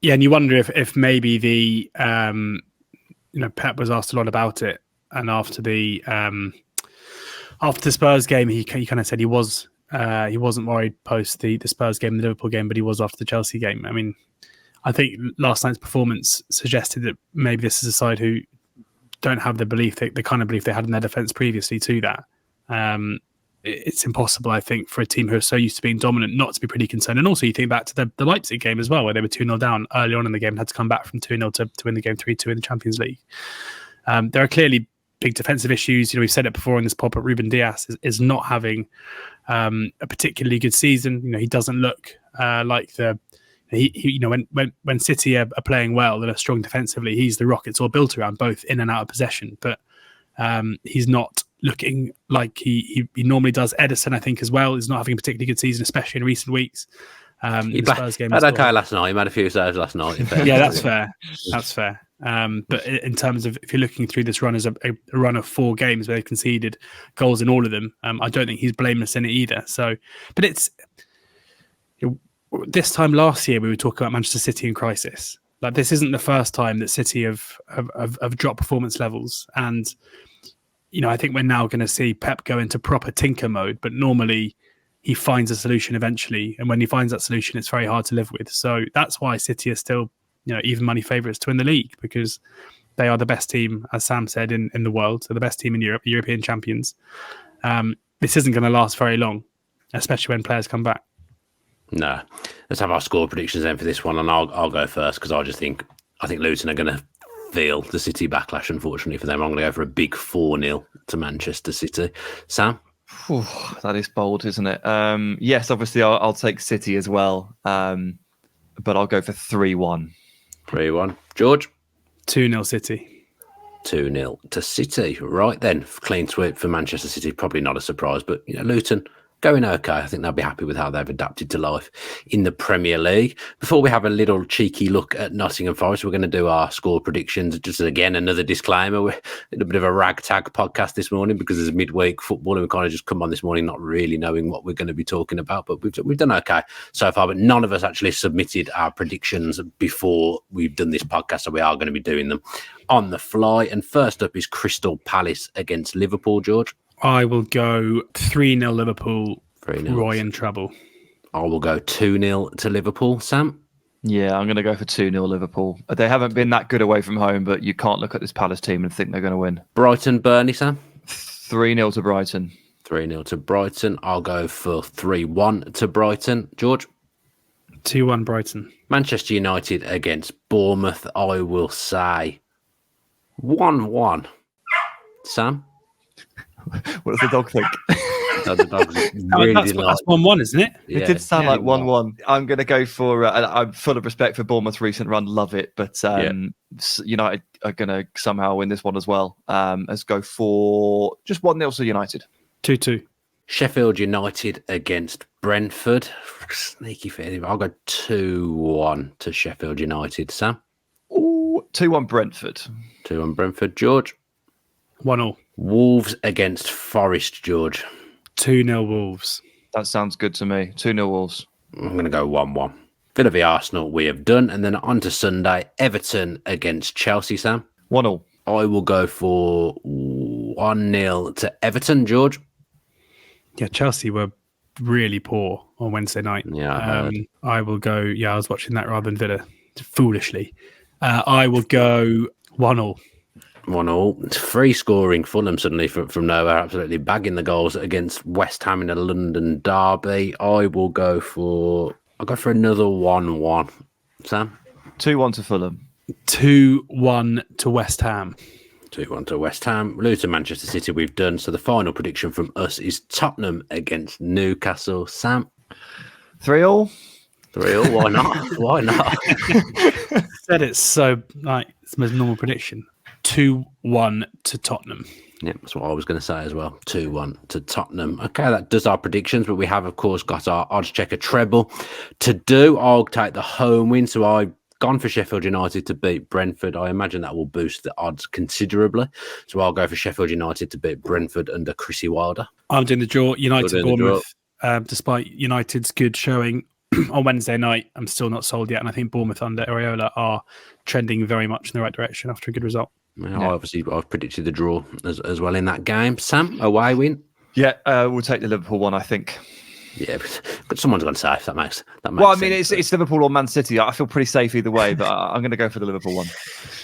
yeah, and you wonder if maybe the Pep was asked a lot about it, and after the Spurs game, he kind of said he wasn't worried post the Spurs game, the Liverpool game, but he was after the Chelsea game. I mean, I think last night's performance suggested that maybe this is a side who don't have the kind of belief they had in their defence previously to that. It's impossible, I think, for a team who are so used to being dominant not to be pretty concerned. And also you think back to the Leipzig game as well, where they were 2-0 down early on in the game and had to come back from 2-0 to win the game 3-2 in the Champions League. There are clearly big defensive issues. We've said it before in this pod, but Ruben Dias is not having a particularly good season. He doesn't look like when City are playing well and are strong defensively, he's the rock it's all built around, both in and out of possession. But he's not looking like he normally does. Edison, I think, as well, is not having a particularly good season, especially in recent weeks. He had okay last night. He made a few saves last night. Yeah, that's fair. That's fair. But in terms of, if you're looking through this run as a run of 4 games where they've conceded goals in all of them, I don't think he's blameless in it either. So, but it's this time last year we were talking about Manchester City in crisis. Like, this isn't the first time that City have dropped performance levels, and I think we're now going to see Pep go into proper tinker mode. But normally he finds a solution eventually, and when he finds that solution, it's very hard to live with. So that's why City are still even money favourites to win the league, because they are the best team, as Sam said, in the world. So the best team in Europe, European champions. This isn't going to last very long, especially when players come back. No. Let's have our score predictions then for this one, and I'll go first, because I think Luton are going to feel the City backlash, unfortunately for them. I'm going to go for a big 4-0 to Manchester City. Sam? Whew, that is bold, isn't it? Yes, obviously I'll take City as well, but I'll go for 3-1. 3-1. George? 2-0 City. 2-0 to City. Right then, clean sweep for Manchester City. Probably not a surprise, but Luton going okay. I think they'll be happy with how they've adapted to life in the Premier League. Before we have a little cheeky look at Nottingham Forest, we're going to do our score predictions. Just again, another disclaimer. We're in a bit of a ragtag podcast this morning because there's midweek football and we kind of just come on this morning not really knowing what we're going to be talking about. But we've done okay so far. But none of us actually submitted our predictions before we've done this podcast, so we are going to be doing them on the fly. And first up is Crystal Palace against Liverpool, George. I will go 3-0 Liverpool. 3-0. Roy in trouble. I will go 2-0 to Liverpool. Sam? Yeah, I'm going to go for 2-0 Liverpool. They haven't been that good away from home, but you can't look at this Palace team and think they're going to win. Brighton, Burnley, Sam? 3-0 to Brighton. 3-0 to Brighton. I'll go for 3-1 to Brighton. George? 2-1 Brighton. Manchester United against Bournemouth. I will say 1-1. Sam? What does the dog think? The dog's really that's 1-1, isn't it? It did sound like 1-1. I'm going to go for, I'm full of respect for Bournemouth's recent run, love it, but United are going to somehow win this one as well. Let's go for just 1-0 to United. 2-2. Sheffield United against Brentford. Sneaky feeling. I'll go 2-1 to Sheffield United. Sam? Ooh, 2-1 Brentford. 2-1 Brentford. George? 1-0. Wolves against Forest, George. 2-0 Wolves. That sounds good to me. 2-0 Wolves. I'm going to go 1-1. Villa v Arsenal we have done. And then on to Sunday, Everton against Chelsea, Sam. 1-0. I will go for 1-0 to Everton, George. Yeah, Chelsea were really poor on Wednesday night. Yeah, I will go. Yeah, I was watching that rather than Villa, foolishly. I will go 1-0. 1-0. Free scoring Fulham suddenly from nowhere, absolutely bagging the goals against West Ham in a London derby. I'll go for another 1-1. Sam? 2-1 to Fulham. 2-1 to West Ham. 2-1 to West Ham. Luton, Manchester City we've done. So the final prediction from us is Tottenham against Newcastle. Sam? 3-3. 3-3. Why not? Why not? Said it's so like it's the most normal prediction. 2-1 to Tottenham. Yeah, that's what I was going to say as well. 2-1 to Tottenham. Okay, that does our predictions, but we have, of course, got our odds checker treble to do. I'll take the home win. So I've gone for Sheffield United to beat Brentford. I imagine that will boost the odds considerably. So I'll go for Sheffield United to beat Brentford under Chrissy Wilder. I'm doing the draw. United Bournemouth. Despite United's good showing on Wednesday night, I'm still not sold yet. And I think Bournemouth under Areola are trending very much in the right direction after a good result. Yeah. I've predicted the draw as well in that game. Sam, away win? Yeah, we'll take the Liverpool one, I think. Yeah, but someone's going to say if that makes well, I mean, sense, it's Liverpool or Man City. I feel pretty safe either way, but I'm going to go for the Liverpool one.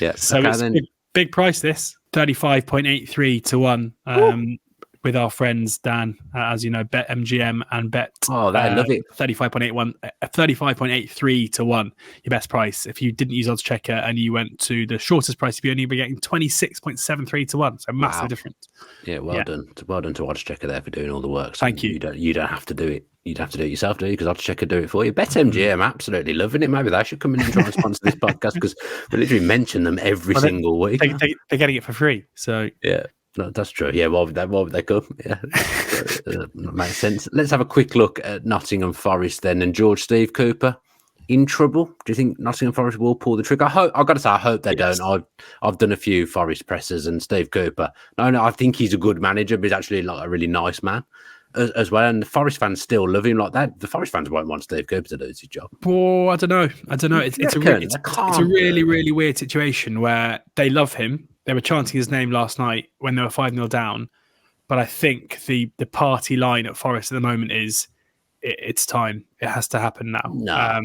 Yeah. So okay, it's a big price, this 35.83 to 1. With our friends, Dan, as you know, Bet MGM and Bet. Oh, I love it. 35.83 to 1, your best price. If you didn't use odds checker and you went to the shortest price, you'd only be getting 26.73 to 1. So massive difference. Yeah, well done. Well done to odds checker there for doing all the work. So Thank you. You don't have to do it. You'd have to do it yourself, do you? Because odds checker do it for you. Bet MGM, absolutely loving it. Maybe they should come in and try and sponsor this podcast because we literally mention them every single week. They're getting it for free. So yeah. No, that's true. Yeah, why would they come? Yeah, makes sense. Let's have a quick look at Nottingham Forest then. And George, Steve Cooper in trouble. Do you think Nottingham Forest will pull the trigger? I've got to say, I hope they don't. I've done a few Forest presses, and Steve Cooper. No, I think he's a good manager, but he's actually like a really nice man as well. And the Forest fans still love him like that. The Forest fans won't want Steve Cooper to lose his job. Oh, I don't know. It's a really, really weird situation where they love him. They were chanting his name last night when they were 5-0 down. But I think the party line at Forest at the moment is it's time. It has to happen now. No.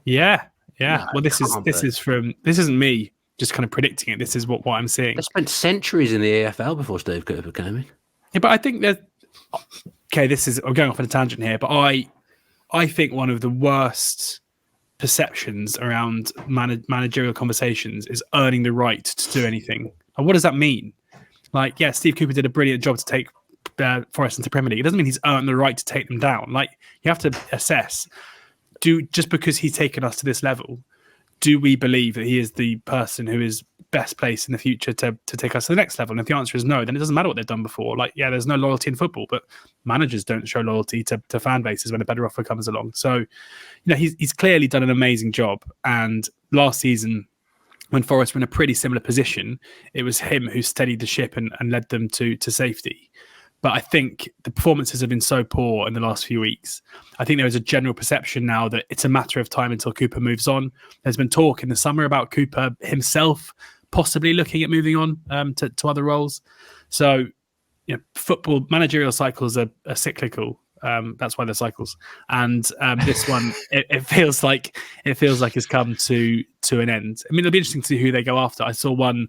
Yeah. No, well, this isn't me just kind of predicting it. This is what I'm seeing. They spent centuries in the AFL before Steve Cooper came in. Yeah, but I think that I'm going off on a tangent here, but I think one of the worst perceptions around managerial conversations is earning the right to do anything. And what does that mean? Like, yeah, Steve Cooper did a brilliant job to take Forest into Premier League. It doesn't mean he's earned the right to take them down. Like, you have to assess, just because he's taken us to this level, do we believe that he is the person who is best placed in the future to take us to the next level? And if the answer is no, then it doesn't matter what they've done before. Like, yeah, there's no loyalty in football, but managers don't show loyalty to fan bases when a better offer comes along. So, he's clearly done an amazing job. And last season, when Forest were in a pretty similar position, it was him who steadied the ship and led them to safety. But I think the performances have been so poor in the last few weeks. I think there is a general perception now that it's a matter of time until Cooper moves on. There's been talk in the summer about Cooper himself possibly looking at moving on to other roles. So, football managerial cycles are cyclical. That's why they're cycles. And this one, it feels like it's come to an end. I mean, it'll be interesting to see who they go after. I saw one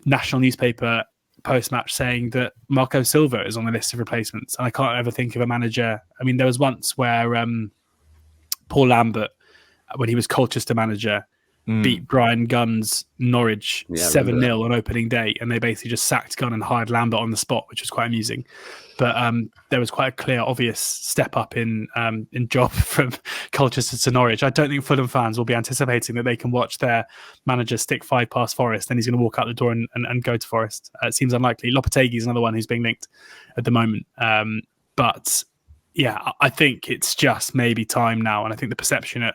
national newspaper post-match saying that Marco Silva is on the list of replacements, and I can't ever think of a manager. I mean, there was once where Paul Lambert, when he was Colchester manager, beat Brian Gunn's Norwich 7-0 on opening day, and they basically just sacked Gunn and hired Lambert on the spot, which was quite amusing. But there was quite a clear, obvious step up in job from Colchester to Norwich. I don't think Fulham fans will be anticipating that they can watch their manager stick 5 past Forest, and he's going to walk out the door and go to Forest. It seems unlikely. Lopetegui is another one who's being linked at the moment. But yeah, I think it's just maybe time now. And I think the perception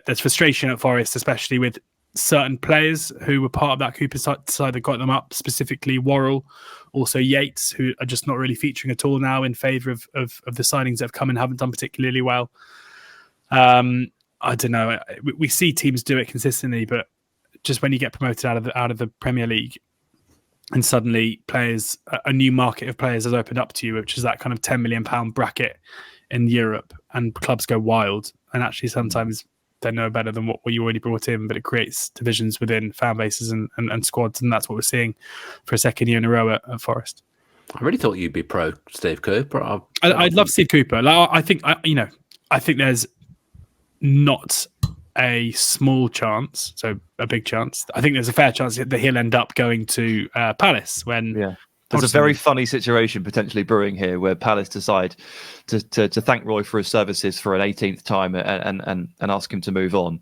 there's frustration at Forest, especially with certain players who were part of that Cooper side that got them up, specifically Worrell, also Yates, who are just not really featuring at all now in favour of the signings that have come and haven't done particularly well. I don't know. We see teams do it consistently, but just when you get promoted out of the Premier League, and suddenly a new market of players has opened up to you, which is that kind of £10 million bracket in Europe, and clubs go wild. And actually, sometimes they know better than what you already brought in, but it creates divisions within fan bases and squads, and that's what we're seeing for a second year in a row at Forest. I really thought you'd be pro Steve Cooper. I'd love Steve Cooper. Like, I think there's not a small chance, so a big chance. I think there's a fair chance that he'll end up going to Palace when. Yeah. There's a very funny situation potentially brewing here where Palace decide to thank Roy for his services for an 18th time and ask him to move on.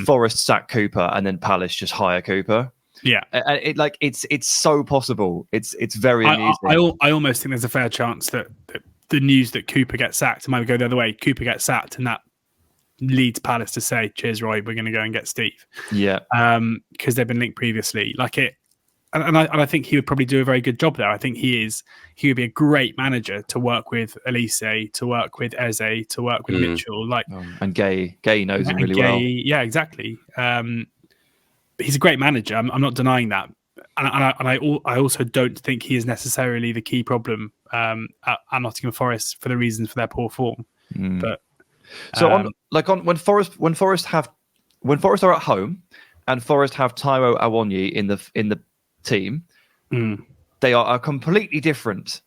Forest sack Cooper and then Palace just hire Cooper. Yeah, it's so possible. It's very amusing. I almost think there's a fair chance that the news that Cooper gets sacked might go the other way. Cooper gets sacked, and that leads Palace to say, "Cheers, Roy. We're going to go and get Steve." Yeah, because they've been linked previously. And I think he would probably do a very good job there. I think he would be a great manager to work with Elise, to work with Eze, to work with Mitchell. And Gay knows him really well. Yeah, exactly. He's a great manager. I'm not denying that. And I also don't think he is necessarily the key problem at Nottingham Forest for the reasons for their poor form. But when Forest are at home and Forest have Taiwo Awoniyi in the team, they are a completely different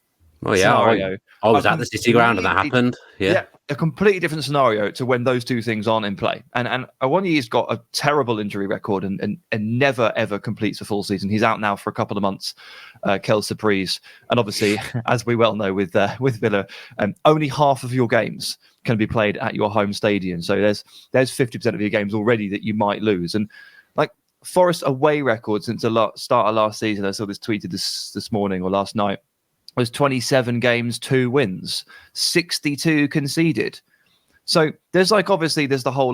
scenario. I was at the City Ground and that happened. Yeah, a completely different scenario to when those two things aren't in play. And Awoniyi's got a terrible injury record and never ever completes a full season. He's out now for a couple of months. Quelle surprise! And obviously, as we well know with Villa, only half of your games can be played at your home stadium. So there's 50% of your games already that you might lose. And Forest away record since the start of last season, I saw this tweeted this morning or last night, was 27 games, 2 wins, 62 conceded. So there's obviously there's the whole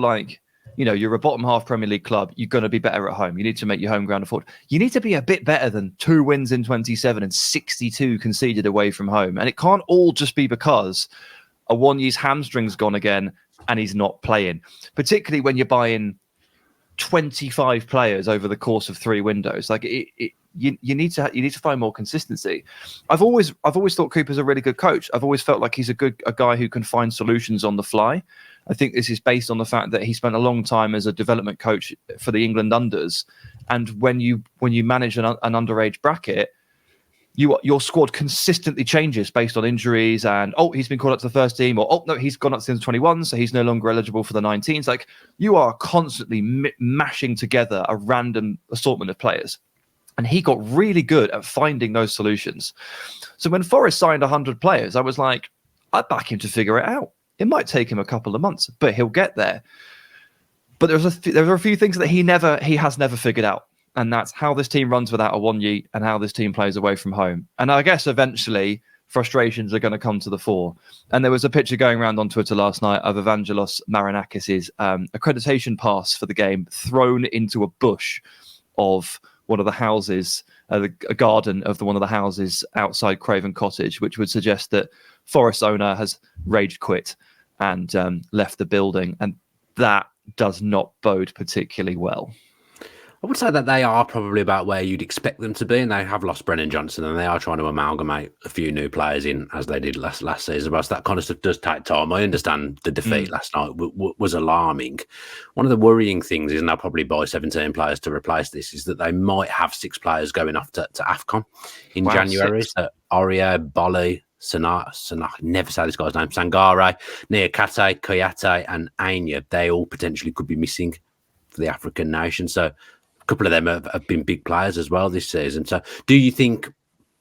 you're a bottom half Premier League club, you're going to be better at home. You need to make your home ground afford. You need to be a bit better than 2 wins in 27 and 62 conceded away from home. And it can't all just be because Awoniyi's hamstring's gone again and he's not playing, particularly when you're buying 25 players over the course of 3 windows. You need to find more consistency. I've always thought Cooper's a really good coach. I've always felt like he's a guy who can find solutions on the fly. I think this is based on the fact that he spent a long time as a development coach for the England unders, and when you manage an underage bracket, your squad consistently changes based on injuries and he's been called up to the first team, or no, he's gone up since 21, so he's no longer eligible for the 19s. You are constantly mashing together a random assortment of players, and he got really good at finding those solutions. So when Forest signed 100 players, I was like, I'd back him to figure it out. It might take him a couple of months, but he'll get there. But there are a few things that he has never figured out. And that's how this team runs without a Wonyi and how this team plays away from home. And I guess eventually frustrations are going to come to the fore. And there was a picture going around on Twitter last night of Evangelos Marinakis' accreditation pass for the game thrown into a bush of one of the houses, a garden of one of the houses outside Craven Cottage, which would suggest that Forest owner has rage quit and left the building. And that does not bode particularly well. I would say that they are probably about where you'd expect them to be, and they have lost Brennan Johnson, and they are trying to amalgamate a few new players in, as they did last season. But that kind of stuff does take time. I understand the defeat last night was alarming. One of the worrying things is, and they'll probably buy 17 players to replace this, is that they might have 6 players going off to AFCON in January. 6. So Aurier, Bolly, never say this guy's name, Sangare, Niakate, Koyate, and Anya. They all potentially could be missing for the African nation. So a couple of them have been big players as well this season. So do you think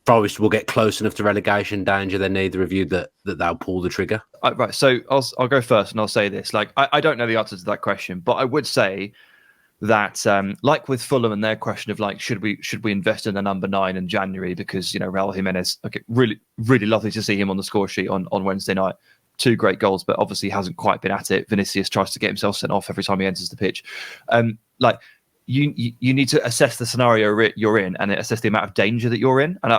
Forest will get close enough to relegation danger, then neither of you, that they'll pull the trigger? Right. So I'll go first and I'll say this. Like, I don't know the answer to that question, but I would say that like with Fulham and their question of like, should we invest in a number 9 in January? Because, Raul Jimenez, okay, really, really lovely to see him on the score sheet on Wednesday night. 2 great goals, but obviously hasn't quite been at it. Vinicius tries to get himself sent off every time he enters the pitch. You need to assess the scenario you're in and assess the amount of danger that you're in. And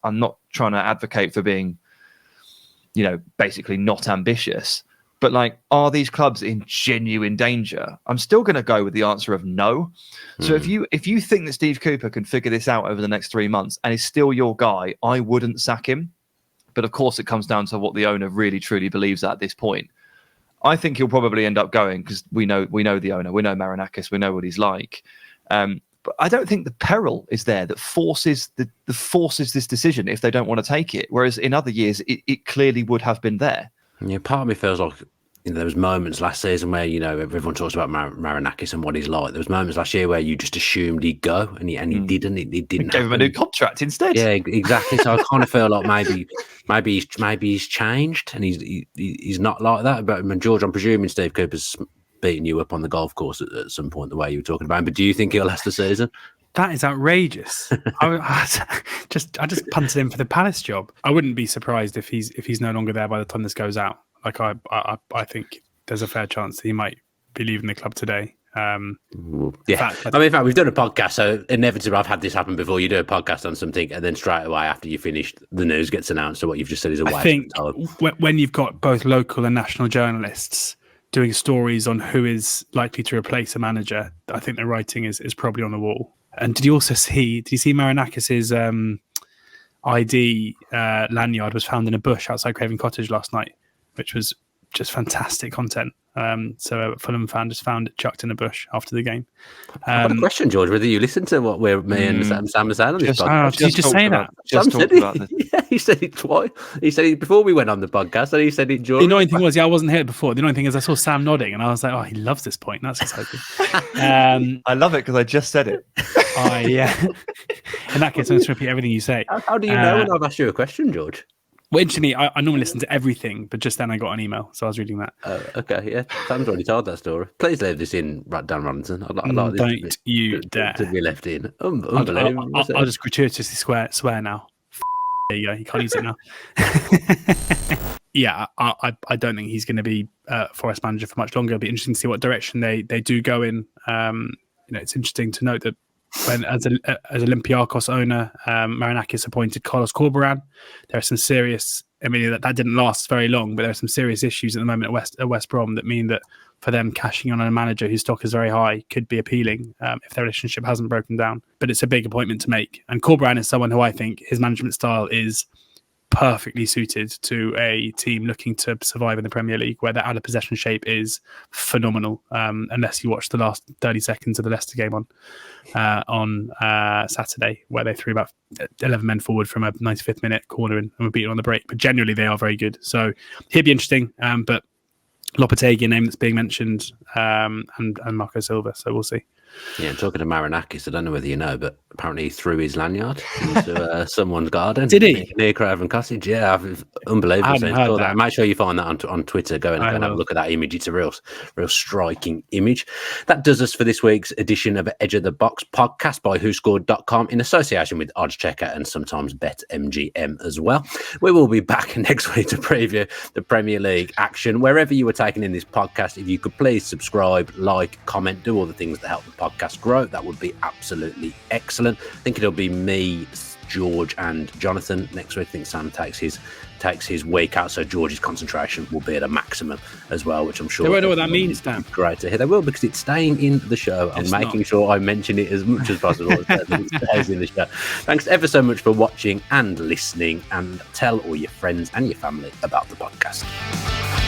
I'm not trying to advocate for being, basically not ambitious. But like, are these clubs in genuine danger? I'm still going to go with the answer of no. So if you think that Steve Cooper can figure this out over the next 3 months and is still your guy, I wouldn't sack him. But of course, it comes down to what the owner really truly believes at this point. I think he'll probably end up going because we know the owner, we know Marinakis, we know what he's like. But I don't think the peril is there that forces this decision if they don't want to take it. Whereas in other years, it clearly would have been there. Yeah, part of me feels like there was moments last season where everyone talks about Marinakis and what he's like. There was moments last year where you just assumed he'd go, and he didn't. He didn't. Gave him a new contract instead. Yeah, exactly. So I kind of feel like maybe he's changed, and he's not like that. But George, I'm presuming Steve Cooper's beating you up on the golf course at some point, the way you were talking about him. But do you think he'll last the season? That is outrageous. I just punted him for the Palace job. I wouldn't be surprised if he's no longer there by the time this goes out. Like I think there's a fair chance that he might be leaving the club today. Yeah, in fact, we've done a podcast, so inevitably I've had this happen before. You do a podcast on something, and then straight away after you finish, the news gets announced. So what you've just said is a waste. I think when you've got both local and national journalists doing stories on who is likely to replace a manager, I think the writing is probably on the wall. And did you see Marinakis' ID lanyard was found in a bush outside Craven Cottage last night, which was just fantastic content. So a Fulham fan just found it chucked in a bush after the game. I've got a question, George, whether you listened to what me and Sam were saying on this podcast. Did you just say that? Sam said yeah, he said it twice. He said it before we went on the podcast, and he said it during. The annoying thing was, I wasn't here before. The annoying thing is I saw Sam nodding, and I was like, oh, he loves this point. That's exciting. I love it because I just said it. Yeah. In that case, I'm going to repeat everything you say. How do you know when I've asked you a question, George? Well, interestingly, I normally listen to everything, but just then I got an email, so I was reading that. Okay, yeah. Sam's already told that story. Please leave this in, Dan Robinson. I'd like this Don't you dare. To be left in. Unbelievable. I'll just gratuitously swear now. There you go. You can't use it now. Yeah, I don't think he's going to be Forest manager for much longer. It'll be interesting to see what direction they do go in. It's interesting to note that when as Olympiacos owner, Marinakis appointed Carlos Corberán. There are some serious. I mean, that didn't last very long, but there are some serious issues at the moment at West Brom that mean that for them cashing on a manager whose stock is very high could be appealing if their relationship hasn't broken down. But it's a big appointment to make. And Corberán is someone who I think his management style is perfectly suited to a team looking to survive in the Premier League, where their out of possession shape is phenomenal. Unless you watch the last 30 seconds of the Leicester game on Saturday, where they threw about 11 men forward from a 95th minute corner and were beaten on the break. But generally, they are very good. So he'd be interesting. But Lopetegui, a name that's being mentioned, and Marco Silva. So we'll see. Yeah, talking to Marinakis, I don't know whether you know, but apparently he threw his lanyard into someone's garden. Did he? Near Craven Cottage. Yeah, unbelievable. I hadn't heard that. Make sure you find that on Twitter. Go and have a look at that image. It's a real striking image. That does us for this week's edition of Edge of the Box podcast by WhoScored.com in association with Odds Checker and sometimes BetMGM as well. We will be back next week to preview the Premier League action. Wherever you were taking in this podcast, if you could please subscribe, like, comment, do all the things that help the podcast grow, that would be absolutely excellent. I think it'll be me, George, and Jonathan next week. I think Sam takes his week out, so George's concentration will be at a maximum as well, which I'm sure they won't know what that means, Dan. Great to hear. They will, because it's staying in the show. I'm making sure I mention it as much as possible. It stays in the show. Thanks ever so much for watching and listening, and tell all your friends and your family about the podcast.